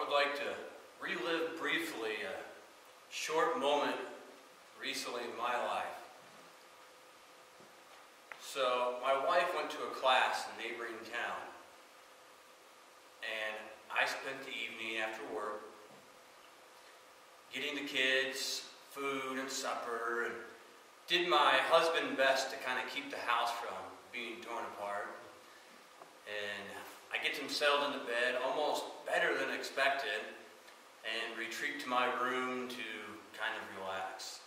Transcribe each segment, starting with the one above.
would like to relive briefly a short moment recently in my life. So my wife went to a class in a neighboring town, and I spent the evening after work getting the kids food and supper, and did my husband best to kind of keep the house from being torn apart. And I get them settled into bed, almost better than expected, and retreat to my room to kind of relax.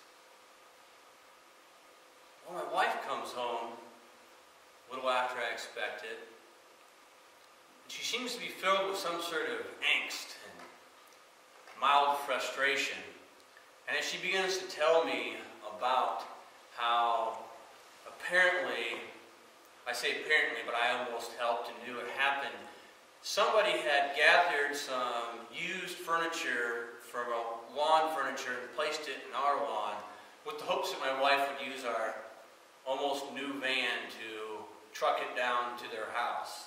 Well, my wife comes home a little after I expected. She seems to be filled with some sort of angst and mild frustration. And as she begins to tell me about how apparently, I say apparently, but I almost helped and knew it happened, somebody had gathered some used furniture from lawn furniture and placed it in our lawn with the hopes that my wife would use our almost new van to truck it down to their house.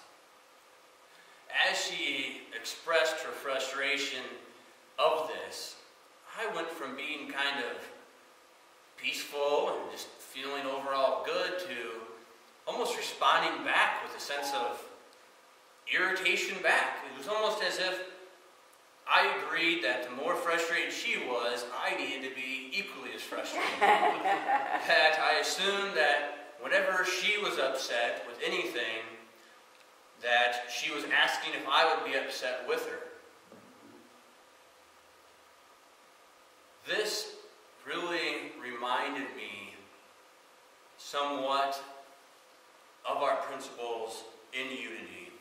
As she expressed her frustration of this, I went from being kind of peaceful and just feeling overall good to almost responding back with a sense of irritation back. It was almost as if I agreed that the more frustrated she was, I needed to be equally as frustrated. That I assumed that whenever she was upset with anything, that she was asking if I would be upset with her. This really reminded me somewhat of our principles in unity.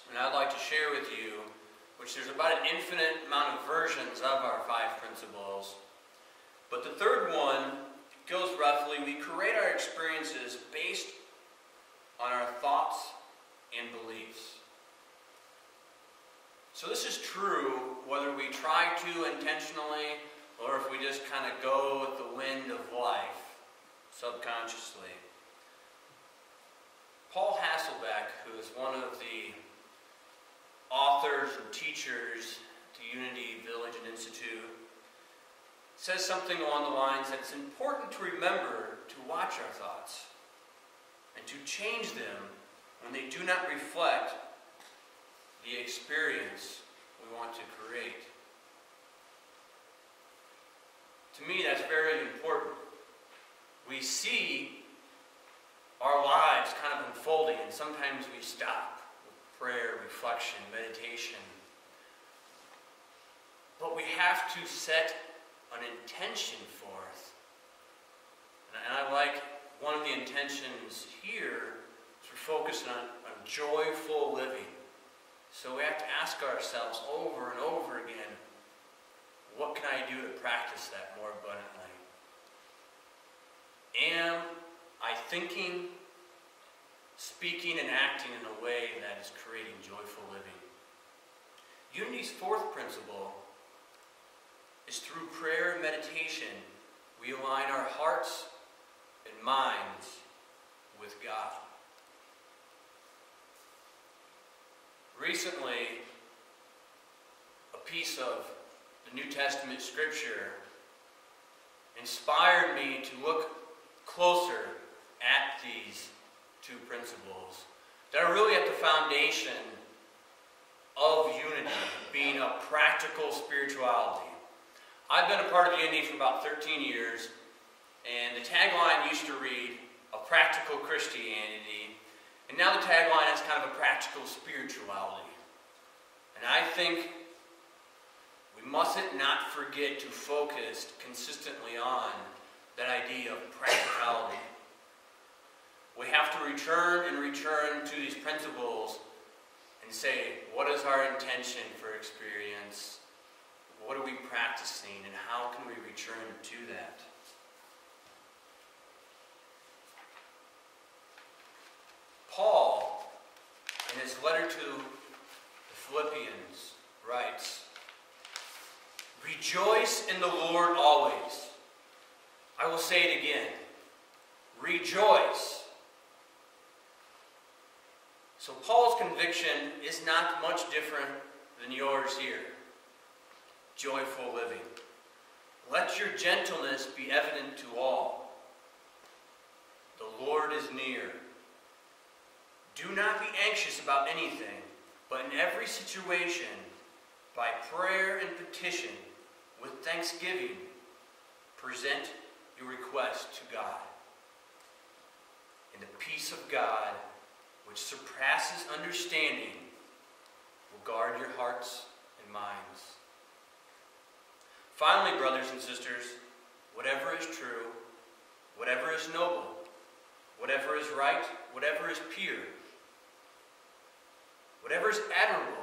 And I'd like to share with you, which there's about an infinite amount of versions of our 5 principles. But the third one goes roughly, we create our experiences based on our thoughts and beliefs. So this is true whether we try to intentionally or if we just kind of go with the wind of life subconsciously. Paul Hasselbeck, who is one of the authors and teachers at the Unity Village and Institute, says something along the lines that it's important to remember to watch our thoughts and to change them when they do not reflect the experience we want to create. To me, that's very important. We see our lives kind of unfolding, and sometimes we stop with prayer, reflection, meditation. But we have to set an intention forth. And I like one of the intentions here is we're focusing on joyful living. So we have to ask ourselves over and over again, what can I do to practice that more abundantly? Am I thinking, speaking, and acting in a way that is creating joyful living? Unity's 4th principle is through prayer and meditation, we align our hearts and minds with God. Recently, a piece of the New Testament scripture inspired me to look closer at these 2 principles that are really at the foundation of unity, being a practical spirituality. I've been a part of Unity for about 13 years, and the tagline used to read, a practical Christianity, and now the tagline is kind of a practical spirituality. And I think we mustn't not forget to focus consistently on that idea of practicality. We have to return and return to these principles and say, what is our intention for experience? What are we practicing, and how can we return to that? Paul, in his letter to the Philippians, writes, rejoice in the Lord always. I will say it again. Rejoice. So Paul's conviction is not much different than yours here. joyful living. Let your gentleness be evident to all. The Lord is near. Do not be anxious about anything, but in every situation, by prayer and petition, with thanksgiving, present your request to God. And the peace of God, which surpasses understanding, will guard your hearts and minds. Finally, brothers and sisters, whatever is true, whatever is noble, whatever is right, whatever is pure, whatever is admirable,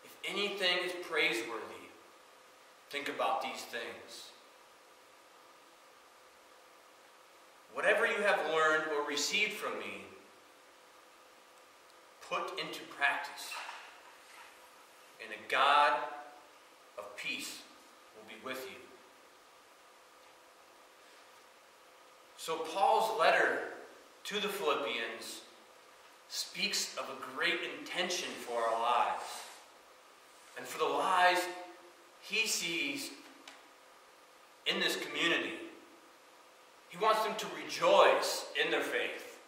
if anything is praiseworthy, think about these things. Whatever you have learned or received from me, put into practice, and the God of peace will be with you. So Paul's letter to the Philippians speaks of a great intention for our lives and for the lives he sees in this community. He wants them to rejoice in their faith.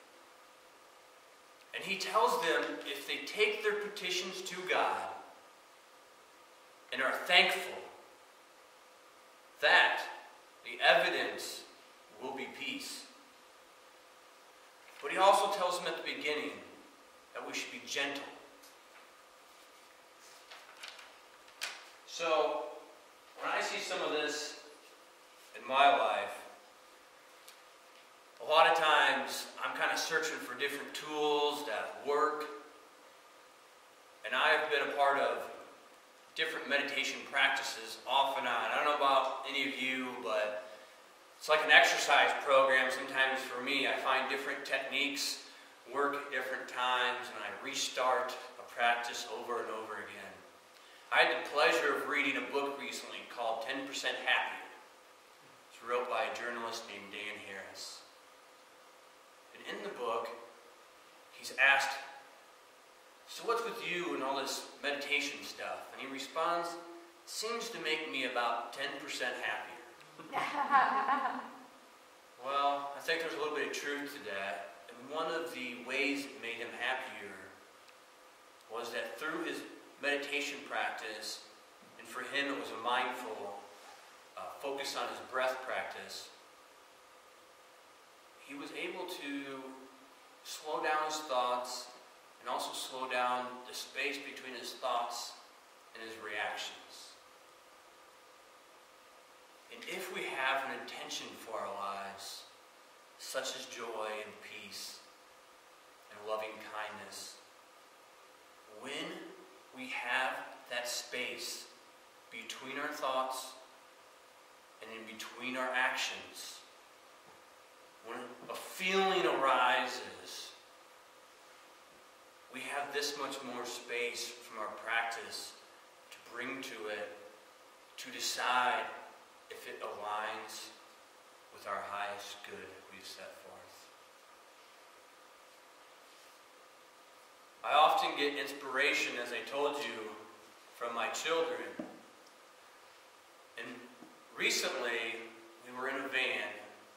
And he tells them if they take their petitions to God and are thankful, that the evidence will be peace. But he also tells them at the beginning that we should be gentle. So, when I see some of this in my life, a lot of times I'm kind of searching for different tools that work. And I've been a part of different meditation practices off and on. I don't know about any of you, but it's like an exercise program. Sometimes for me, I find different techniques work at different times, and I restart a practice over and over again. I had the pleasure of reading a book recently called 10% Happier. It's wrote by a journalist named Dan Harris. And in the book, he's asked, so what's with you and all this meditation stuff? And he responds, seems to make me about 10% happier. Well, I think there's a little bit of truth to that. And one of the ways it made him happier was that through his meditation practice, and for him it was a mindful focus on his breath practice, he was able to slow down his thoughts and also slow down the space between his thoughts and his reactions. And if we have an intention for our lives, such as joy and peace and loving kindness, when we have that space between our thoughts and in between our actions, when a feeling arises, we have this much more space from our practice to bring to it, to decide if it aligns with our highest good we've set forth. I often get inspiration, as I told you, from my children. And recently, we were in a van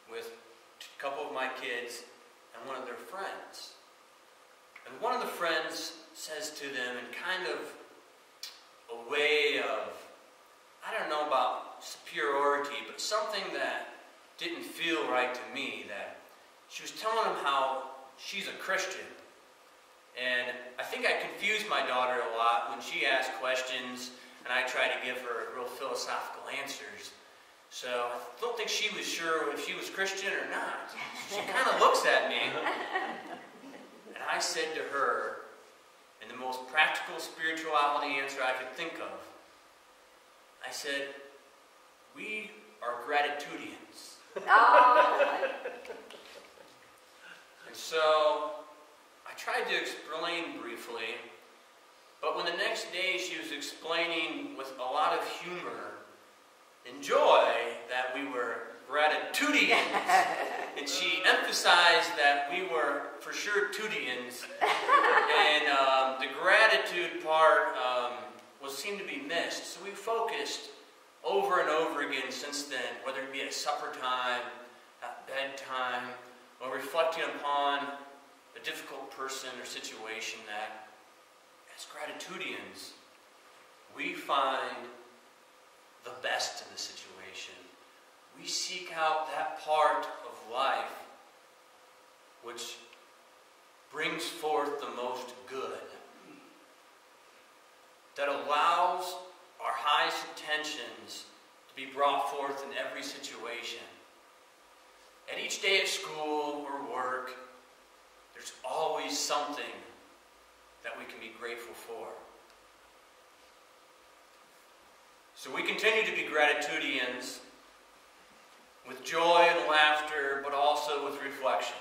with a couple of my kids and one of their friends. And one of the friends says to them in kind of a way of, I don't know about superiority, but something that didn't feel right to me, that she was telling them how she's a Christian. And I think I confused my daughter a lot when she asked questions and I tried to give her real philosophical answers. So I don't think she was sure if she was Christian or not. She kind of looks at me. And I said to her, in the most practical spirituality answer I could think of, I said, we are gratitudians. And so I tried to explain briefly, but when the next day she was explaining with a lot of humor and joy that we were gratitudians, and she emphasized that we were for sure tudians, and the gratitude part was those seem to be missed. So we focused over and over again since then, whether it be at supper time, at bedtime, or reflecting upon a difficult person or situation, that as gratitudians, we find the best in the situation. We seek out that part of life which brings forth the most good, that allows our highest intentions to be brought forth in every situation. At each day at school or work, there's always something that we can be grateful for. So we continue to be gratitudians with joy and laughter, but also with reflection.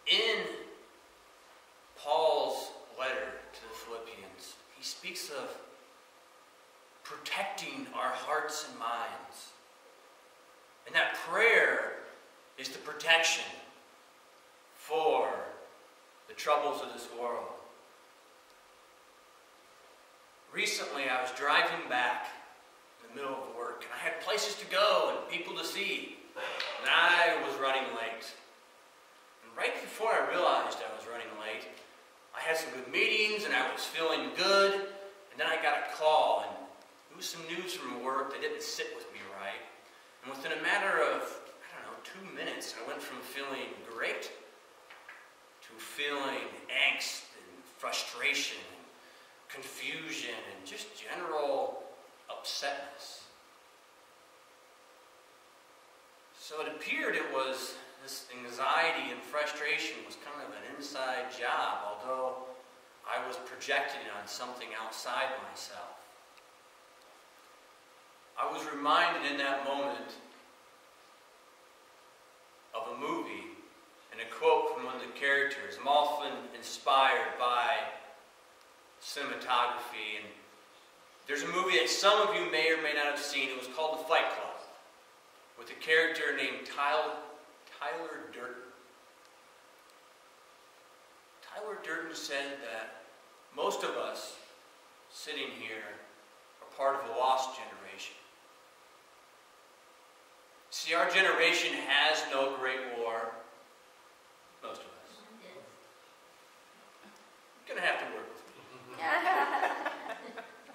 In Paul's letter to the Philippians, he speaks of protecting our hearts and minds. And that prayer is the protection for the troubles of this world. Recently, I was driving back in the middle of work, and I had places to go and people to see, and I was running late. And right before I realized I was running late, I had some good meetings and I was feeling good, and then I got a call, and it was some news from work that didn't sit with me right. And within a matter of, 2 minutes, I went from feeling great to feeling angst and frustration and confusion and just general upsetness. So it appeared it was this anxiety and frustration was kind of an inside job, although I was projecting on something outside myself. I was reminded in that moment of a movie and a quote from one of the characters. I'm often inspired by cinematography, and there's a movie that some of you may or may not have seen. It was called The Fight Club, with a character named Tyler Durden. Tyler Durden said that most of us sitting here are part of a lost generation. See, our generation has no great war. Most of us. You're going to have to work with me.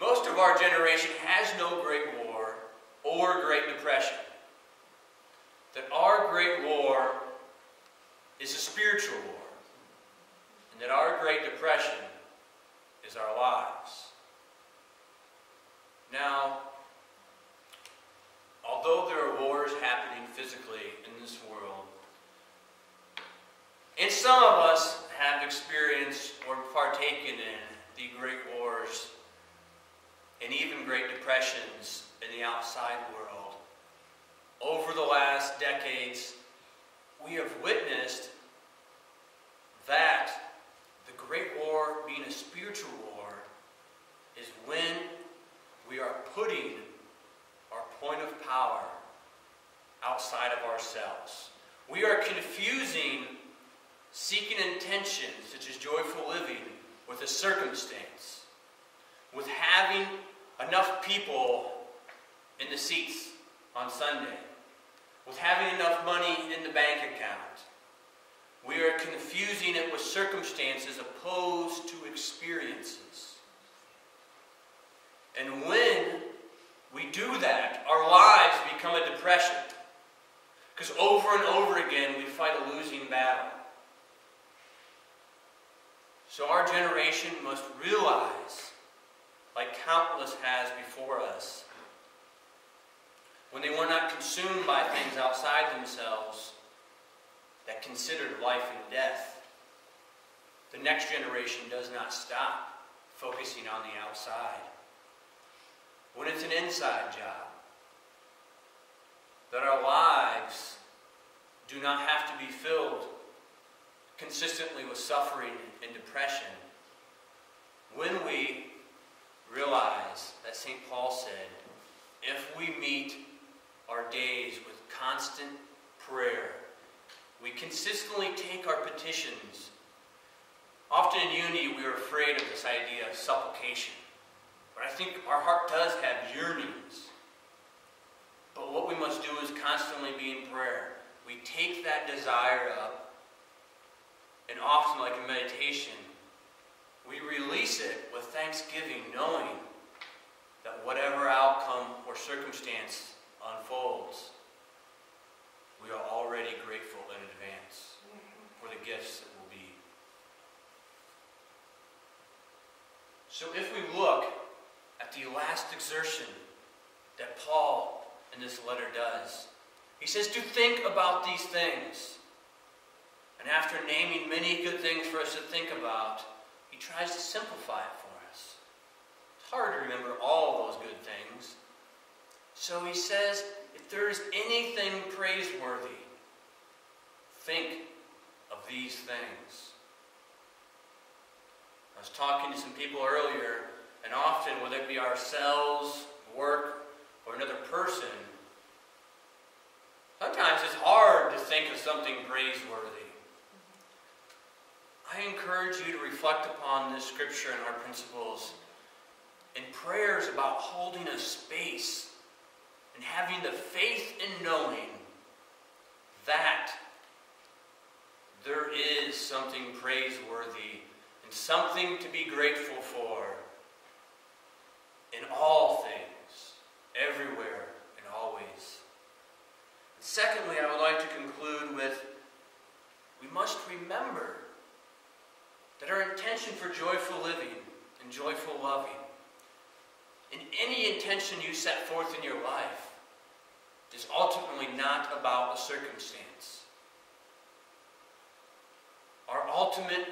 Most of our generation has no great war or Great Depression. That our great war is a spiritual war. And that our Great Depression is our lives. Now, although there are wars happening physically in this world, and some of us have experienced or partaken in the great wars and even great depressions in the outside world, over the last decades, we have witnessed that the great war, being a spiritual war, is when we are putting our point of power outside of ourselves. We are confusing seeking intention, such as joyful living, with a circumstance, with having enough people in the seats on Sunday, with having enough money in the bank account. We are confusing it with circumstances opposed to experiences. And when we do that, our lives become a depression. Because over and over again, we fight a losing battle. So our generation must realize, like countless has before us, when they were not consumed by things outside themselves that considered life and death, the next generation does not stop focusing on the outside. When it's an inside job, that our lives do not have to be filled consistently with suffering and depression. When we realize that St. Paul said, if we meet our days with constant prayer, we consistently take our petitions Often in unity we are afraid of this idea of supplication. But I think our heart does have yearnings. But what we must do is constantly be in prayer. We take that desire up, and often, like in meditation, we release it with thanksgiving, knowing that whatever outcome or circumstance unfolds, we are already grateful in advance for the gifts that will be. So if we look at the last exertion that Paul in this letter does, he says to think about these things. And after naming many good things for us to think about, he tries to simplify it for us. It's hard to remember all those good things. So he says, if there is anything praiseworthy, think of these things. I was talking to some people earlier, and often, whether it be ourselves, work, or another person, sometimes it's hard to think of something praiseworthy. I encourage you to reflect upon this scripture and our principles in prayers about holding a space and having the faith in knowing that there is something praiseworthy and something to be grateful for in all things, everywhere and always. And secondly, I would like to conclude with, we must remember that our intention for joyful living and joyful loving, in any intention you set forth in your life, is ultimately not about a circumstance. Our ultimate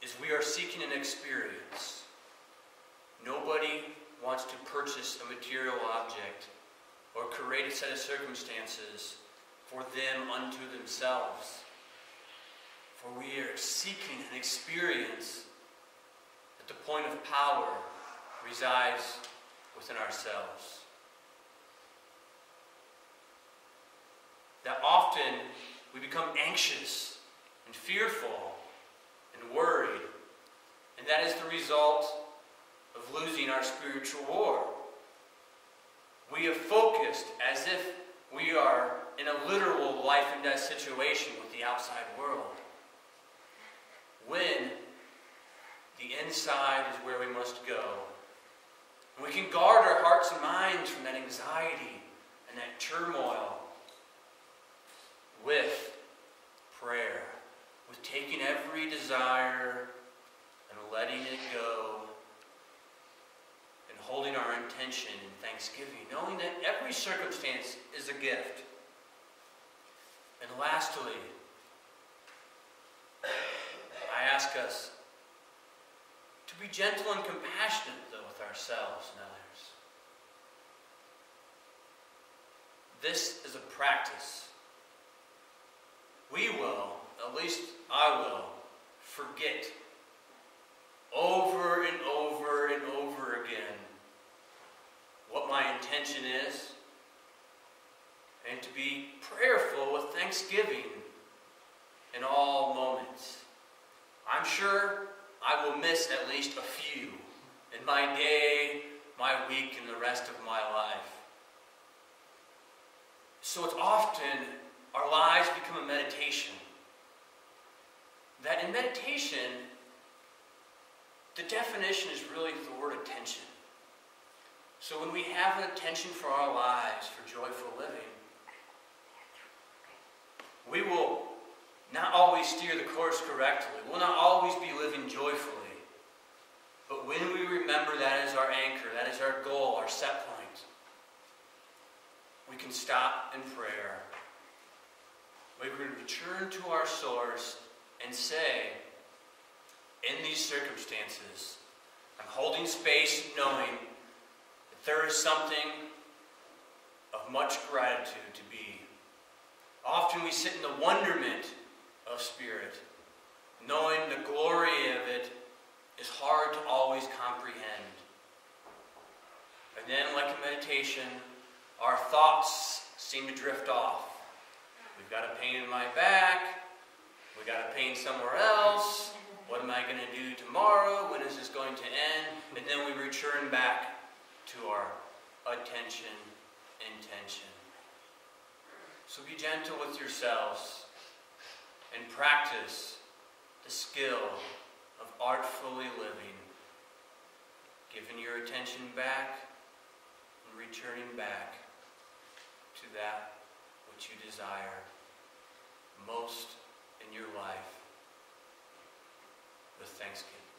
is we are seeking an experience. Nobody wants to purchase a material object or create a set of circumstances for them unto themselves. For we are seeking an experience that the point of power resides within ourselves. That often we become anxious and fearful and worried, and that is the result of losing our spiritual war. We have focused as if we are in a literal life and death situation with the outside world, when the inside is where we must go. And we can guard our hearts and minds from that anxiety and that turmoil with prayer, with taking every desire and letting it go, and holding our intention in thanksgiving, knowing that every circumstance is a gift. And lastly, I ask us to be gentle and compassionate, though, with ourselves and others. This is a practice. We will, at least I will, forget over and over and over again what my intention is, and to be prayerful with thanksgiving in all moments. I'm sure I will miss at least a few in my day, my week, and the rest of my life. So it's often our lives become a meditation. That in meditation, the definition is really the word attention. So when we have an attention for our lives, for joyful living, we will not always steer the course correctly. We'll not always be living joyfully. But when we remember that is our anchor, that is our goal, our set point, we can stop in prayer. We can return to our source and say, in these circumstances, I'm holding space knowing that there is something of much gratitude to be. Often we sit in the wonderment of spirit, knowing the glory of it is hard to always comprehend. And then, like in meditation, our thoughts seem to drift off. We've got a pain in my back, we've got a pain somewhere else, What am I going to do tomorrow? When is this going to end? And then we return back to our attention, intention. So be gentle with yourselves and practice the skill of artfully living, giving your attention back and returning back to that which you desire most in your life with thanksgiving.